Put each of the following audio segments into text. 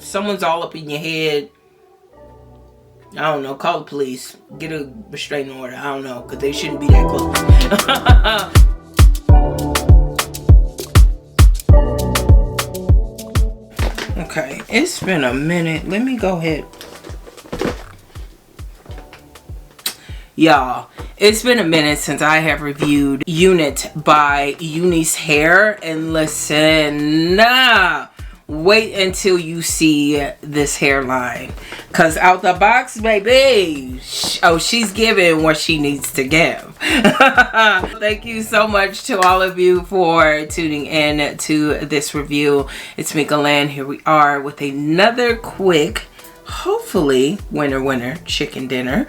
someone's all up in your head, I don't know, call the police. Get a restraining order. I don't know, because they shouldn't be that close. Okay, it's been a minute. Let me go ahead. Y'all, it's been a minute since I have reviewed Unice by UNiceHair. And listen, wait until you see this hairline. Because out the box, baby, oh, she's giving what she needs to give. Thank you so much to all of you for tuning in to this review. It's Meekah Lynne. Here we are with another quick, hopefully winner chicken dinner.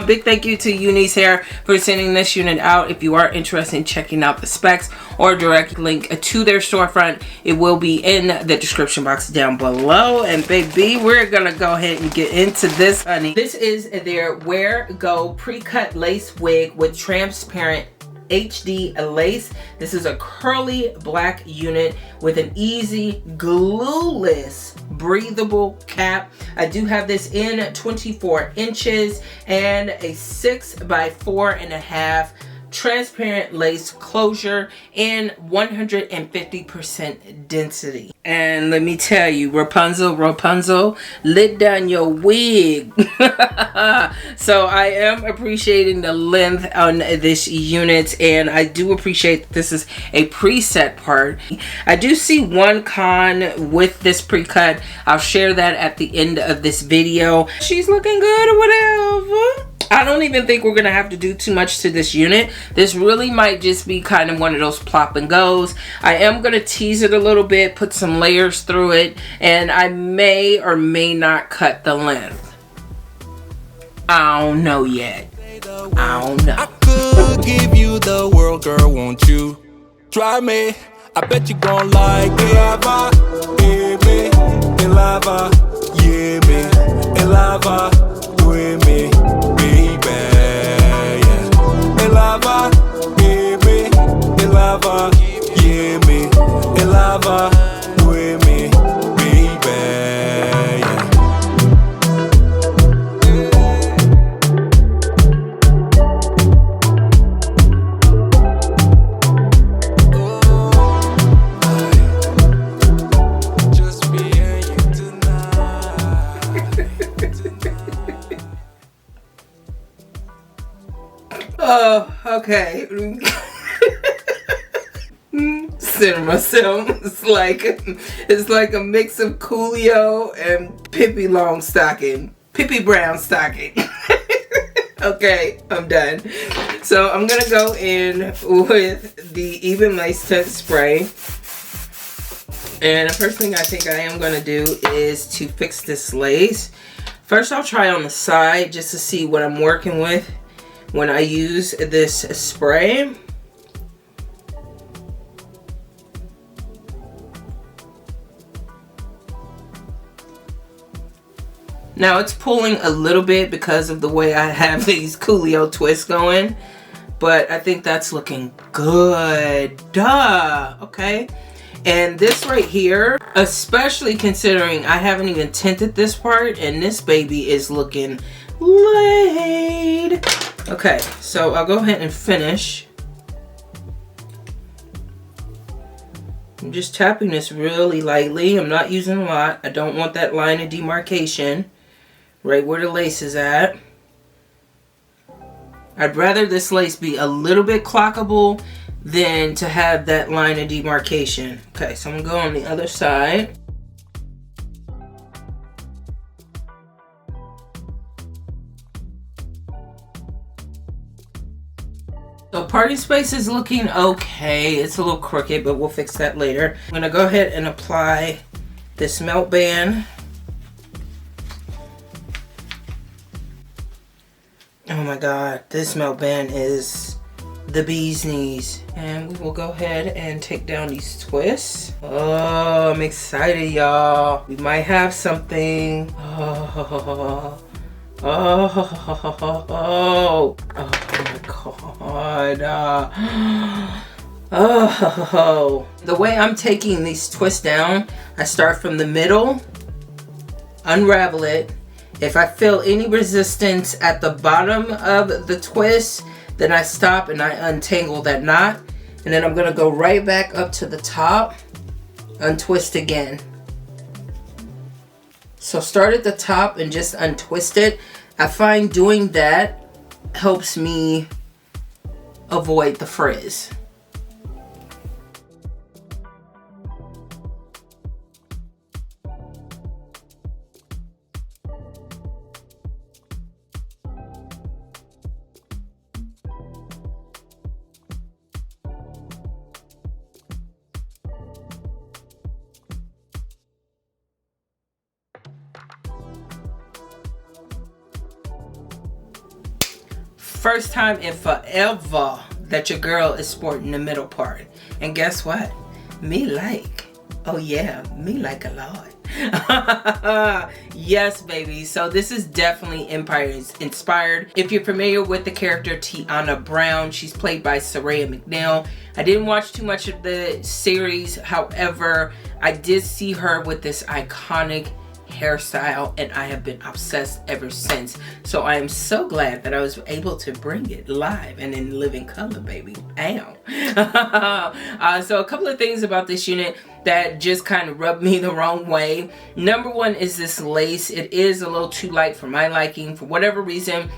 Big thank you to UNiceHair for sending this unit out. If you are interested in checking out the specs or direct link to their storefront, it will be in the description box down below. And baby, we're gonna go ahead and get into this, honey. This is their Wear Go pre-cut lace wig with transparent HD lace. This is a curly black unit with an easy glueless breathable cap. I do have this in 24 inches and a 6 by 4.5 transparent lace closure and 150% density. And let me tell you, Rapunzel, let down your wig. So I am appreciating the length on this unit, and I do appreciate that this is a preset part. I do see one con with this pre-cut. I'll share that at the end of this video. She's looking good or whatever. I don't even think we're gonna have to do too much to this unit. This really might just be kind of one of those plop and goes. I am gonna tease it a little bit, put some layers through it, and I may or may not cut the length. I don't know yet. I don't know. I could give you the world, girl, won't you? Try me, I bet you gon' like it. Lava, yeah, me, in lava, yeah, me, in lava, with me. Lava, yeah, me, in lava, yeah, me, in lava, with me, baby, yeah. Just me and you tonight. Oh, okay. Cinema Sim. It's like a mix of Coolio and Pippi Longstocking. Pippi Brownstocking. Okay, I'm done. So I'm gonna go in with the Even Lace Tint Spray. And the first thing I think I am gonna do is to fix this lace. First I'll try on the side just to see what I'm working with when I use this spray. Now it's pulling a little bit because of the way I have these Coolio twists going, but I think that's looking good. Duh. Okay. And this right here, especially considering I haven't even tinted this part, and this baby is looking laid. Okay, so I'll go ahead and finish. I'm just tapping this really lightly. I'm not using a lot. I don't want that line of demarcation right where the lace is at. I'd rather this lace be a little bit clockable than to have that line of demarcation. Okay, so I'm gonna go on the other side. So party space is looking okay. It's a little crooked, but we'll fix that later. I'm gonna go ahead and apply this melt band. Oh my god, this melt band is the bee's knees. And we will go ahead and take down these twists. Oh, I'm excited, y'all. We might have something. Oh. Oh my god. Oh. The way I'm taking these twists down, I start from the middle unravel it. If I feel any resistance at the bottom of the twist, then I stop and I untangle that knot. And then I'm going to go right back up to the top, untwist again. So start at the top and just untwist it. I find doing that helps me avoid the frizz. First time in forever that your girl is sporting the middle part. And guess what? Me like. Oh yeah, me like a lot. Yes, baby. So this is definitely Empire inspired. If you're familiar with the character Tiana Brown, she's played by Saraya McNeil. I didn't watch too much of the series. However, I did see her with this iconic hairstyle and I have been obsessed ever since. So I am so glad that I was able to bring it live and in living color, baby. Ow. So a couple of things about this unit that just kind of rubbed me the wrong way. Number one is this lace. It is a little too light for my liking. For whatever reason,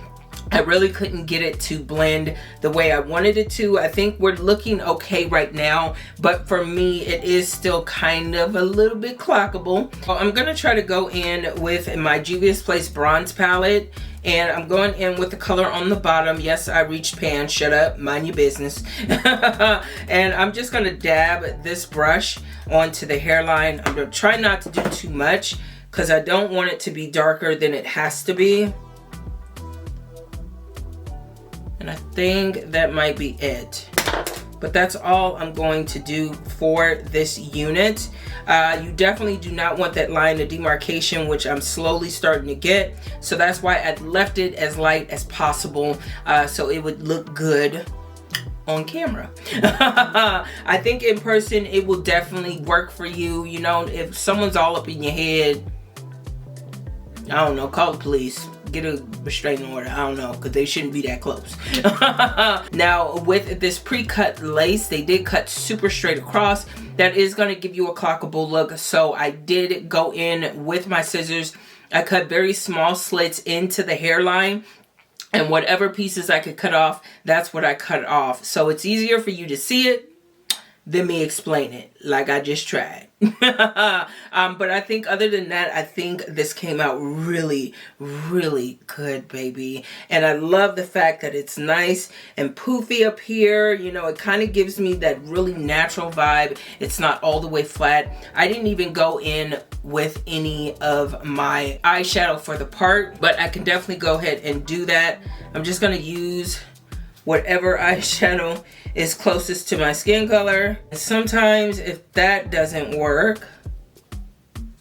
I really couldn't get it to blend the way I wanted it to. I think we're looking okay right now, but for me, it is still kind of a little bit clockable. So I'm gonna try to go in with my Juvia's Place bronze palette, and I'm going in with the color on the bottom. Yes, I reached pan. Shut up, mind your business. And I'm just gonna dab this brush onto the hairline. I'm gonna try not to do too much because I don't want it to be darker than it has to be. And I think that might be it. But that's all I'm going to do for this unit. You definitely do not want that line of demarcation, which I'm slowly starting to get. So that's why I left it as light as possible, so it would look good on camera. I think in person it will definitely work for you. You know, if someone's all up in your head, I don't know, call the police. Get a restraining order. I don't know, because they shouldn't be that close. Now, with this pre-cut lace, they did cut super straight across. That is going to give you a clockable look. So I did go in with my scissors. I cut very small slits into the hairline. And whatever pieces I could cut off, that's what I cut off. So it's easier for you to see it than me explain it like I just tried. But I think other than that, I think this came out really, really good, baby. And I love the fact that it's nice and poofy up here. You know, it kind of gives me that really natural vibe. It's not all the way flat. I didn't even go in with any of my eyeshadow for the part, but I can definitely go ahead and do that. I'm just going to use whatever eyeshadow is closest to my skin color. Sometimes if that doesn't work,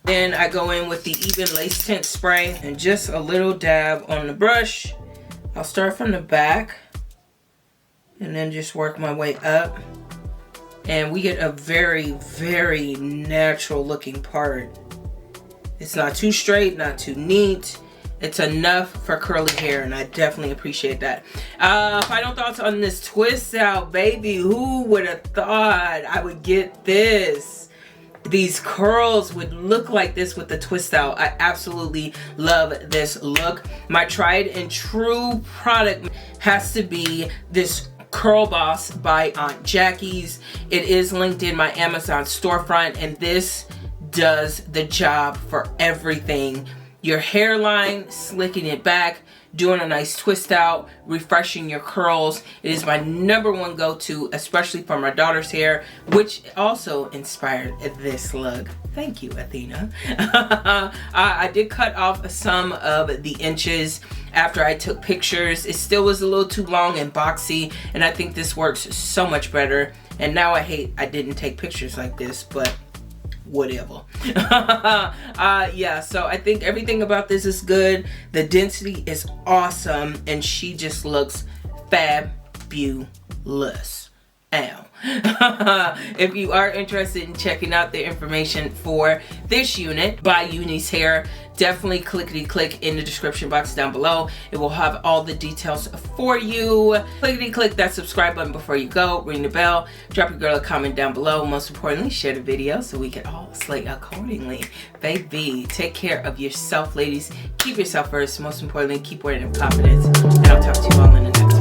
then I go in with the Even Lace Tint Spray and just a little dab on the brush. I'll start from the back and then just work my way up. And we get a very, very natural looking part. It's not too straight, not too neat. It's enough for curly hair, and I definitely appreciate that. Final thoughts on this twist out, baby. Who would have thought I would get this? These curls would look like this with the twist out. I absolutely love this look. My tried and true product has to be this Curl Boss by Aunt Jackie's. It is linked in my Amazon storefront, and this does the job for everything. Your hairline, slicking it back, doing a nice twist out, refreshing your curls. It is my #1 go-to, especially for my daughter's hair, which also inspired this look. Thank you, Athena. I did cut off some of the inches after I took pictures. It still was a little too long and boxy, and I think this works so much better. And now I hate I didn't take pictures like this, but whatever. Yeah, so I think everything about this is good. The density is awesome, and she just looks fabulous. Ow. If you are interested in checking out the information for this unit by UNiceHair, definitely click in the description box down below. It will have all the details for you. Click that subscribe button before you go. Ring the bell. Drop your girl a comment down below. Most importantly, share the video so we can all slay accordingly. Baby, take care of yourself, ladies. Keep yourself first. Most importantly, keep wearing confidence. And I'll talk to you all in the next one.